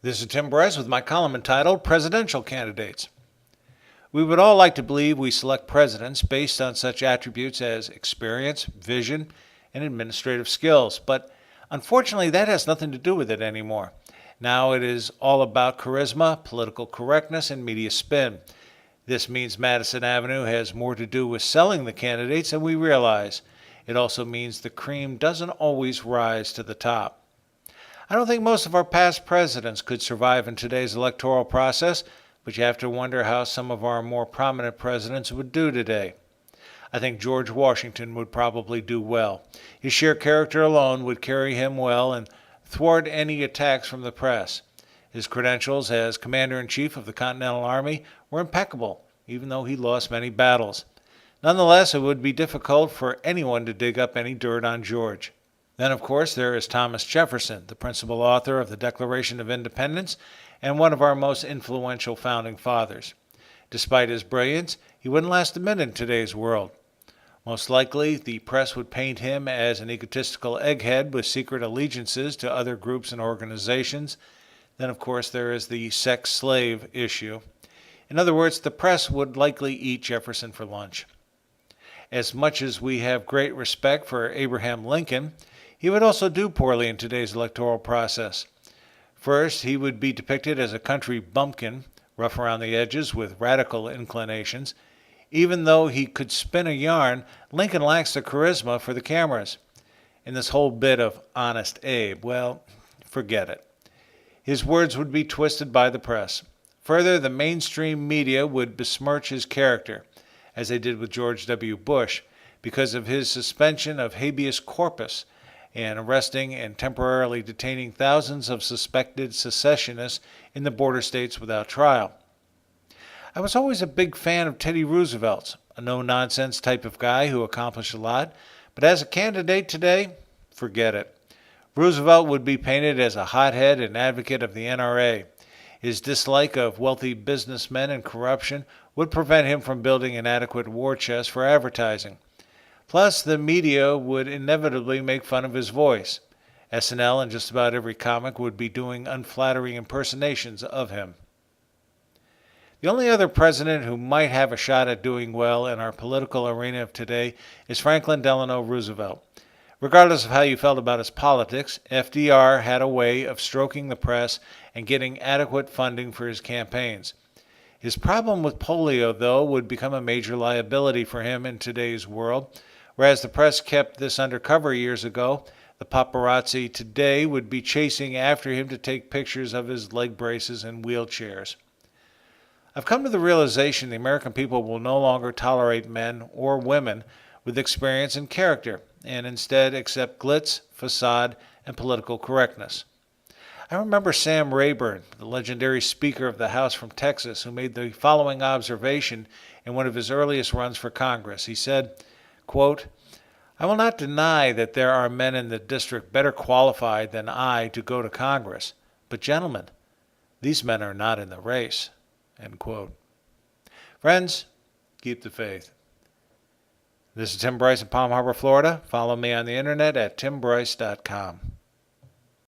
This is Tim Bryce with my column entitled Presidential Candidates. We would all like to believe we select presidents based on such attributes as experience, vision, and administrative skills, but unfortunately that has nothing to do with it anymore. Now it is all about charisma, political correctness, and media spin. This means Madison Avenue has more to do with selling the candidates than we realize. It also means the cream doesn't always rise to the top. I don't think most of our past presidents could survive in today's electoral process, but you have to wonder how some of our more prominent presidents would do today. I think George Washington would probably do well. His sheer character alone would carry him well and thwart any attacks from the press. His credentials as Commander-in-Chief of the Continental Army were impeccable, even though he lost many battles. Nonetheless, it would be difficult for anyone to dig up any dirt on George. Then, of course, there is Thomas Jefferson, the principal author of the Declaration of Independence and one of our most influential founding fathers. Despite his brilliance, he wouldn't last a minute in today's world. Most likely, the press would paint him as an egotistical egghead with secret allegiances to other groups and organizations. Then, of course, there is the sex slave issue. In other words, the press would likely eat Jefferson for lunch. As much as we have great respect for Abraham Lincoln, he would also do poorly in today's electoral process. First, he would be depicted as a country bumpkin, rough around the edges with radical inclinations. Even though he could spin a yarn, Lincoln lacks the charisma for the cameras. And this whole bit of Honest Abe, well, forget it. His words would be twisted by the press. Further, the mainstream media would besmirch his character, as they did with George W. Bush, because of his suspension of habeas corpus and arresting and temporarily detaining thousands of suspected secessionists in the border states without trial. I was always a big fan of Teddy Roosevelt, a no-nonsense type of guy who accomplished a lot, but as a candidate today, forget it. Roosevelt would be painted as a hothead and advocate of the NRA. His dislike of wealthy businessmen and corruption would prevent him from building an adequate war chest for advertising. Plus, the media would inevitably make fun of his voice. SNL and just about every comic would be doing unflattering impersonations of him. The only other president who might have a shot at doing well in our political arena of today is Franklin Delano Roosevelt. Regardless of how you felt about his politics, FDR had a way of stroking the press and getting adequate funding for his campaigns. His problem with polio, though, would become a major liability for him in today's world. Whereas the press kept this undercover years ago, the paparazzi today would be chasing after him to take pictures of his leg braces and wheelchairs. I've come to the realization the American people will no longer tolerate men or women with experience and character, and instead accept glitz, facade, and political correctness. I remember Sam Rayburn, the legendary Speaker of the House from Texas, who made the following observation in one of his earliest runs for Congress. He said, quote, "I will not deny that there are men in the district better qualified than I to go to Congress, but gentlemen, these men are not in the race." End quote. Friends, keep the faith. This is Tim Bryce in Palm Harbor, Florida. Follow me on the internet at timbryce.com.